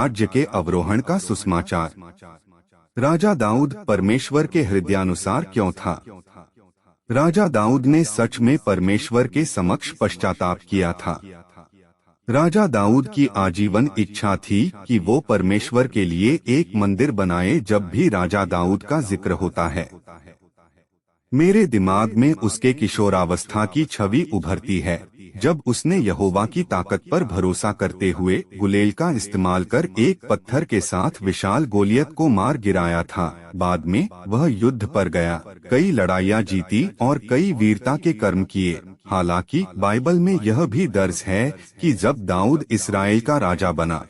राज्य के अवरोहण का सुसमाचार। राजा दाऊद परमेश्वर के हृदयानुसार क्यों था? राजा दाऊद ने सच में परमेश्वर के समक्ष पश्चाताप किया था। राजा दाऊद की आजीवन इच्छा थी कि वो परमेश्वर के लिए एक मंदिर बनाए। जब भी राजा दाऊद का जिक्र होता है, मेरे दिमाग में उसके किशोरावस्था की छवि उभरती है, जब उसने यहोवा की ताकत पर भरोसा करते हुए गुलेल का इस्तेमाल कर एक पत्थर के साथ विशाल गोलियत को मार गिराया था। बाद में वह युद्ध पर गया, कई लड़ाइयाँ जीती और कई वीरता के कर्म किए। हालांकि बाइबल में यह भी दर्ज है कि जब दाऊद इस्राएल का राजा बना,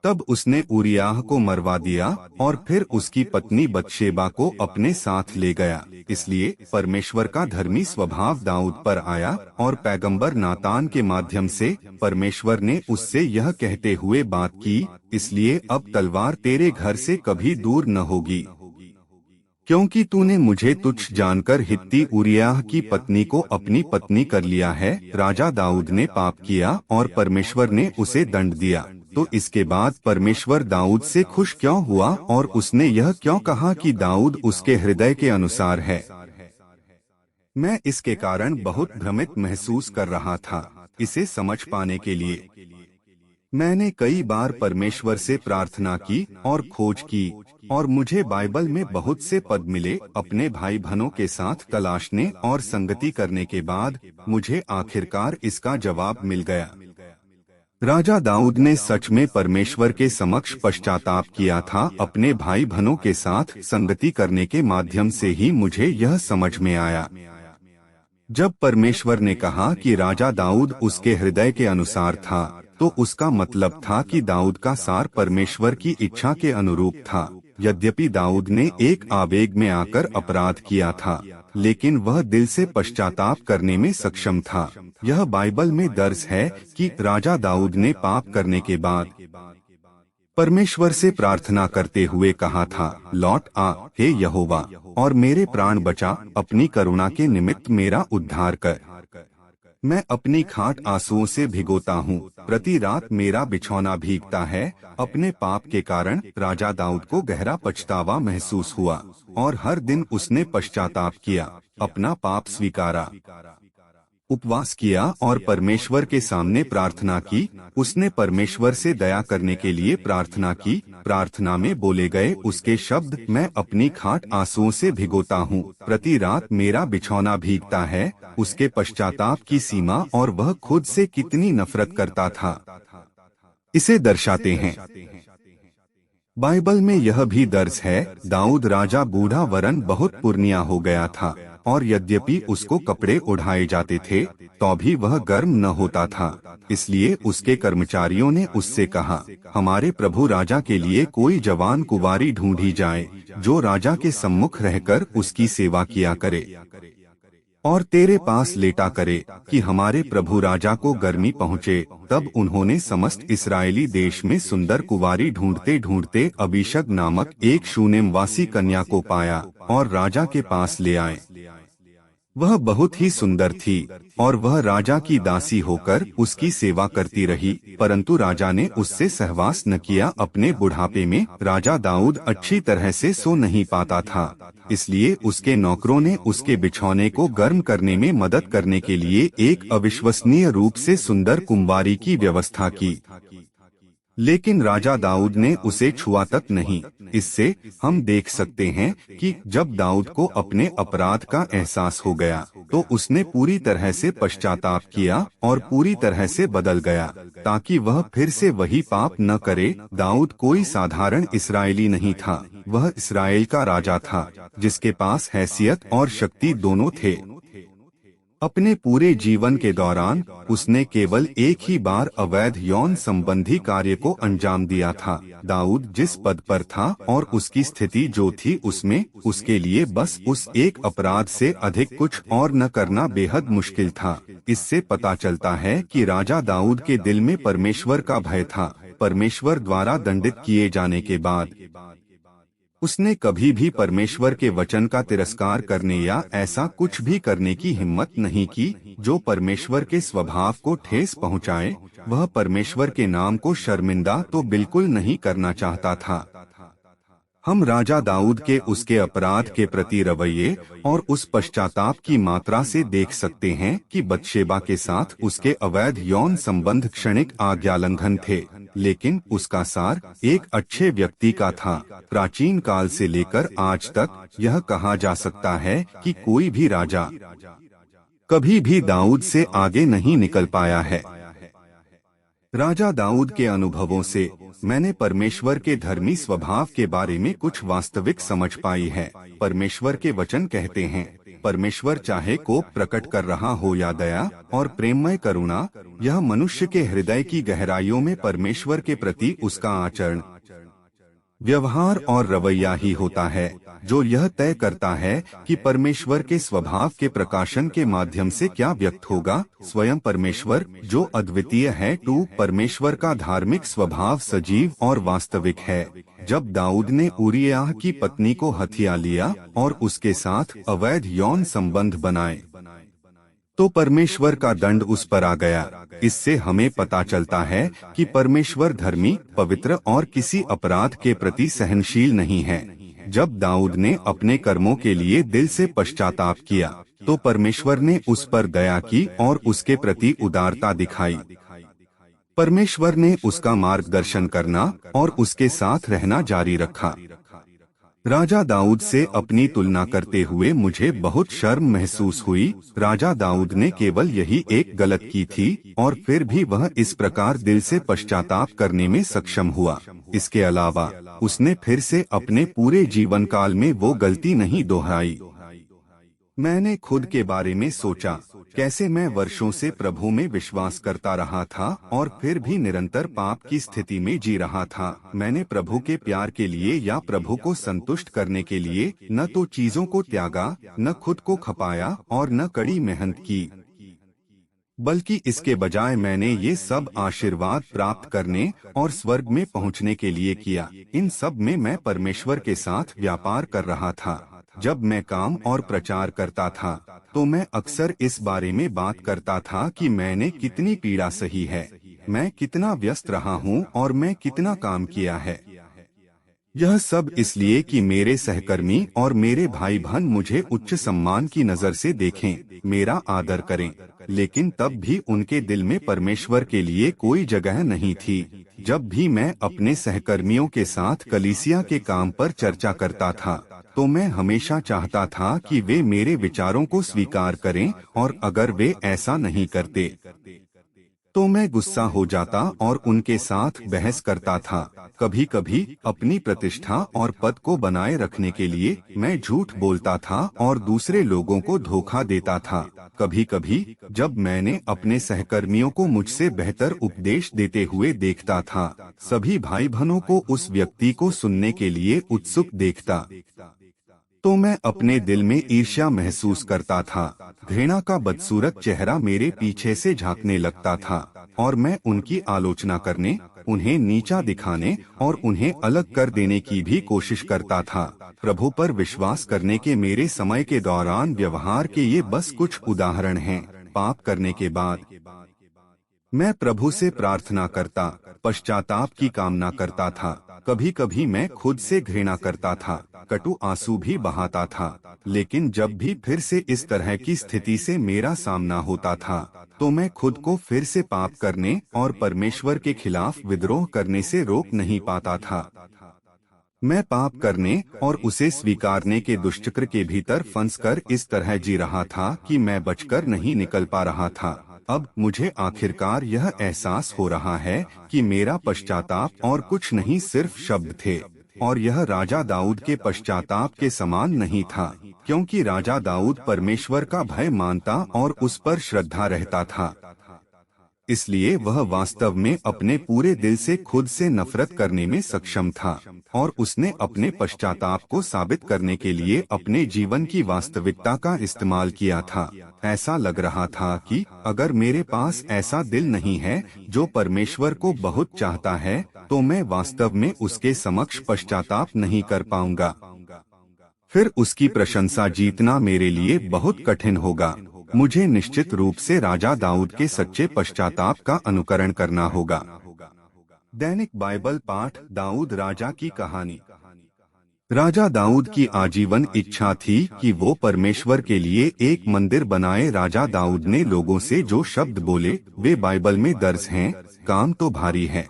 तब उसने उरियाह को मरवा दिया और फिर उसकी पत्नी बतशेबा को अपने साथ ले गया। इसलिए परमेश्वर का धर्मी स्वभाव दाऊद पर आया और पैगंबर नातान के माध्यम से परमेश्वर ने उससे यह कहते हुए बात की, इसलिए अब तलवार तेरे घर से कभी दूर न होगी, क्योंकि तूने मुझे तुच्छ जानकर हित्ती उरियाह की पत्नी को अपनी पत्नी कर लिया है। राजा दाऊद ने पाप किया और परमेश्वर ने उसे दंड दिया। तो इसके बाद परमेश्वर दाऊद से खुश क्यों हुआ और उसने यह क्यों कहा कि दाऊद उसके हृदय के अनुसार है? मैं इसके कारण बहुत भ्रमित महसूस कर रहा था। इसे समझ पाने के लिए मैंने कई बार परमेश्वर से प्रार्थना की और खोज की, और मुझे बाइबल में बहुत से पद मिले। अपने भाई बहनों के साथ तलाशने और संगति करने के बाद मुझे आखिरकार इसका जवाब मिल गया। राजा दाऊद ने सच में परमेश्वर के समक्ष पश्चाताप किया था। अपने भाई बहनों के साथ संगति करने के माध्यम से ही मुझे यह समझ में आया। जब परमेश्वर ने कहा कि राजा दाऊद उसके हृदय के अनुसार था, तो उसका मतलब था कि दाऊद का सार परमेश्वर की इच्छा के अनुरूप था। यद्यपि दाऊद ने एक आवेग में आकर अपराध किया था, लेकिन वह दिल से पश्चाताप करने में सक्षम था। यह बाइबल में दर्ज है कि राजा दाऊद ने पाप करने के बाद परमेश्वर से प्रार्थना करते हुए कहा था, लौट आ हे यहोवा, और मेरे प्राण बचा, अपनी करुणा के निमित्त मेरा उद्धार कर। मैं अपनी खाट आंसुओं से भिगोता हूँ, प्रति रात मेरा बिछौना भीगता है। अपने पाप के कारण राजा दाऊद को गहरा पछतावा महसूस हुआ और हर दिन उसने पश्चाताप किया, अपना पाप स्वीकारा, उपवास किया और परमेश्वर के सामने प्रार्थना की। उसने परमेश्वर से दया करने के लिए प्रार्थना की। प्रार्थना में बोले गए उसके शब्द, मैं अपनी खाट आंसुओं से भिगोता हूँ, प्रति रात मेरा बिछौना भीगता है, उसके पश्चाताप की सीमा और वह खुद से कितनी नफरत करता था, इसे दर्शाते हैं। बाइबल में यह भी दर्ज है, दाऊद राजा बूढ़ा वरन बहुत पुरनिया हो गया था, और यद्यपि उसको कपड़े उठाए जाते थे तो भी वह गर्म न होता था। इसलिए उसके कर्मचारियों ने उससे कहा, हमारे प्रभु राजा के लिए कोई जवान कुंवारी ढूंढी जाए, जो राजा के सम्मुख रहकर उसकी सेवा किया करे और तेरे पास लेटा करे, कि हमारे प्रभु राजा को गर्मी पहुँचे। तब उन्होंने समस्त इस्राएली देश में सुंदर कुंवारी ढूंढते ढूंढते अबीशग नामक एक शूनेमवासी कन्या को पाया और राजा के पास ले आए। वह बहुत ही सुंदर थी और वह राजा की दासी होकर उसकी सेवा करती रही, परंतु राजा ने उससे सहवास न किया। अपने बुढ़ापे में राजा दाऊद अच्छी तरह से सो नहीं पाता था, इसलिए उसके नौकरों ने उसके बिछौने को गर्म करने में मदद करने के लिए एक अविश्वसनीय रूप से सुंदर कुंवारी की व्यवस्था की, लेकिन राजा दाऊद ने उसे छुआ तक नहीं। इससे हम देख सकते हैं कि जब दाऊद को अपने अपराध का एहसास हो गया, तो उसने पूरी तरह से पश्चाताप किया और पूरी तरह से बदल गया, ताकि वह फिर से वही पाप न करे। दाऊद कोई साधारण इस्राएली नहीं था, वह इस्राएल का राजा था, जिसके पास हैसियत और शक्ति दोनों थे। अपने पूरे जीवन के दौरान उसने केवल एक ही बार अवैध यौन संबंधी कार्य को अंजाम दिया था। दाऊद जिस पद पर था और उसकी स्थिति जो थी, उसमें उसके लिए बस उस एक अपराध से अधिक कुछ और न करना बेहद मुश्किल था। इससे पता चलता है कि राजा दाऊद के दिल में परमेश्वर का भय था। परमेश्वर द्वारा दंडित किए जाने के बाद उसने कभी भी परमेश्वर के वचन का तिरस्कार करने या ऐसा कुछ भी करने की हिम्मत नहीं की जो परमेश्वर के स्वभाव को ठेस पहुंचाए। वह परमेश्वर के नाम को शर्मिंदा तो बिल्कुल नहीं करना चाहता था। हम राजा दाऊद के उसके अपराध के प्रति रवैये और उस पश्चाताप की मात्रा से देख सकते हैं कि बत्शेबा के साथ उसके अवैध यौन संबंध क्षणिक आज्ञालंघन थे, लेकिन उसका सार एक अच्छे व्यक्ति का था। प्राचीन काल से लेकर आज तक यह कहा जा सकता है कि कोई भी राजा कभी भी दाऊद से आगे नहीं निकल पाया है। राजा दाऊद के अनुभवों से मैंने परमेश्वर के धर्मी स्वभाव के बारे में कुछ वास्तविक समझ पाई है। परमेश्वर के वचन कहते हैं, परमेश्वर चाहे कोप प्रकट कर रहा हो या दया और प्रेममय करुणा, यह मनुष्य के हृदय की गहराइयों में परमेश्वर के प्रति उसका आचरण, व्यवहार और रवैया ही होता है जो यह तय करता है कि परमेश्वर के स्वभाव के प्रकाशन के माध्यम से क्या व्यक्त होगा। स्वयं परमेश्वर जो अद्वितीय है, परमेश्वर का धार्मिक स्वभाव सजीव और वास्तविक है। जब दाऊद ने उरिय्याह की पत्नी को हथिया लिया और उसके साथ अवैध यौन संबंध बनाए तो परमेश्वर का दंड उस पर आ गया। इससे हमें पता चलता है कि परमेश्वर धर्मी, पवित्र और किसी अपराध के प्रति सहनशील नहीं है। जब दाऊद ने अपने कर्मों के लिए दिल से पश्चाताप किया तो परमेश्वर ने उस पर दया की और उसके प्रति उदारता दिखाई। परमेश्वर ने उसका मार्गदर्शन करना और उसके साथ रहना जारी रखा। राजा दाऊद से अपनी तुलना करते हुए मुझे बहुत शर्म महसूस हुई। राजा दाऊद ने केवल यही एक गलत की थी और फिर भी वह इस प्रकार दिल से पश्चाताप करने में सक्षम हुआ। इसके अलावा उसने फिर से अपने पूरे जीवन काल में वो गलती नहीं दोहराई। मैंने खुद के बारे में सोचा, कैसे मैं वर्षों से प्रभु में विश्वास करता रहा था और फिर भी निरंतर पाप की स्थिति में जी रहा था। मैंने प्रभु के प्यार के लिए या प्रभु को संतुष्ट करने के लिए न तो चीजों को त्यागा, न खुद को खपाया और न कड़ी मेहनत की, बल्कि इसके बजाय मैंने ये सब आशीर्वाद प्राप्त करने और स्वर्ग में पहुंचने के लिए किया। इन सब में मैं परमेश्वर के साथ व्यापार कर रहा था। जब मैं काम और प्रचार करता था तो मैं अक्सर इस बारे में बात करता था कि मैंने कितनी पीड़ा सही है, मैं कितना व्यस्त रहा हूँ और मैं कितना काम किया है। यह सब इसलिए कि मेरे सहकर्मी और मेरे भाई बहन मुझे उच्च सम्मान की नजर से देखें, मेरा आदर करें, लेकिन तब भी उनके दिल में परमेश्वर के लिए कोई जगह नहीं थी। जब भी मैं अपने सहकर्मियों के साथ कलीसिया के काम पर चर्चा करता था तो मैं हमेशा चाहता था कि वे मेरे विचारों को स्वीकार करें और अगर वे ऐसा नहीं करते तो मैं गुस्सा हो जाता और उनके साथ बहस करता था। कभी कभी अपनी प्रतिष्ठा और पद को बनाए रखने के लिए मैं झूठ बोलता था और दूसरे लोगों को धोखा देता था। कभी कभी जब मैंने अपने सहकर्मियों को मुझसे बेहतर उपदेश देते हुए देखता था, सभी भाई बहनों को उस व्यक्ति को सुनने के लिए उत्सुक देखता तो मैं अपने दिल में ईर्ष्या महसूस करता था। घृणा का बदसूरत चेहरा मेरे पीछे से झांकने लगता था और मैं उनकी आलोचना करने, उन्हें नीचा दिखाने और उन्हें अलग कर देने की भी कोशिश करता था। प्रभु पर विश्वास करने के मेरे समय के दौरान व्यवहार के ये बस कुछ उदाहरण हैं। पाप करने के बाद मैं प्रभु से प्रार्थना करता, पश्चाताप की कामना करता था। कभी कभी मैं खुद से घृणा करता था, कटु आंसू भी बहाता था, लेकिन जब भी फिर से इस तरह की स्थिति से मेरा सामना होता था तो मैं खुद को फिर से पाप करने और परमेश्वर के खिलाफ विद्रोह करने से रोक नहीं पाता था। मैं पाप करने और उसे स्वीकारने के दुष्चक्र के भीतर फंसकर इस तरह जी रहा था कि मैं बचकर नहीं निकल पा रहा था। अब मुझे आखिरकार यह एहसास हो रहा है कि मेरा पश्चाताप और कुछ नहीं सिर्फ शब्द थे, और यह राजा दाऊद के पश्चाताप के समान नहीं था, क्योंकि राजा दाऊद परमेश्वर का भय मानता और उस पर श्रद्धा रहता था। इसलिए वह वास्तव में अपने पूरे दिल से खुद से नफरत करने में सक्षम था और उसने अपने पश्चाताप को साबित करने के लिए अपने जीवन की वास्तविकता का इस्तेमाल किया था। ऐसा लग रहा था कि अगर मेरे पास ऐसा दिल नहीं है जो परमेश्वर को बहुत चाहता है, तो मैं वास्तव में उसके समक्ष पश्चाताप नहीं कर पाऊंगा। फिर उसकी प्रशंसा जीतना मेरे लिए बहुत कठिन होगा। मुझे निश्चित रूप से राजा दाऊद के सच्चे पश्चाताप का अनुकरण करना होगा। दैनिक बाइबल पाठ, दाऊद राजा की कहानी। राजा दाऊद की आजीवन इच्छा थी कि वो परमेश्वर के लिए एक मंदिर बनाए। राजा दाऊद ने लोगों से जो शब्द बोले वे बाइबल में दर्ज हैं। काम तो भारी है,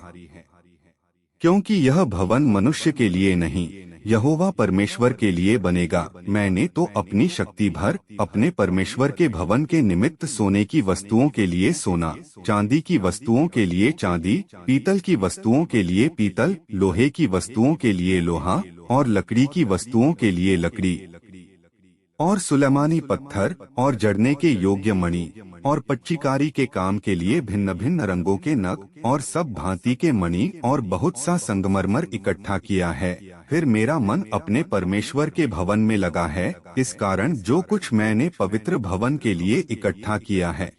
क्योंकि यह भवन मनुष्य के लिए नहीं, यहोवा परमेश्वर के लिए बनेगा। मैंने तो अपनी शक्ति भर अपने परमेश्वर के भवन के निमित्त सोने की वस्तुओं के लिए सोना, चांदी की वस्तुओं के लिए चांदी, पीतल की वस्तुओं के लिए पीतल, लोहे की वस्तुओं के लिए लोहा और लकड़ी की वस्तुओं के लिए लकड़ी, और सुलेमानी पत्थर और जड़ने के योग्य मणि और पच्चीकारी के काम के लिए भिन्न भिन्न रंगों के नग और सब भांति के मणि और बहुत सा संगमरमर इकट्ठा किया है। फिर मेरा मन अपने परमेश्वर के भवन में लगा है। इस कारण जो कुछ मैंने पवित्र भवन के लिए इकट्ठा किया है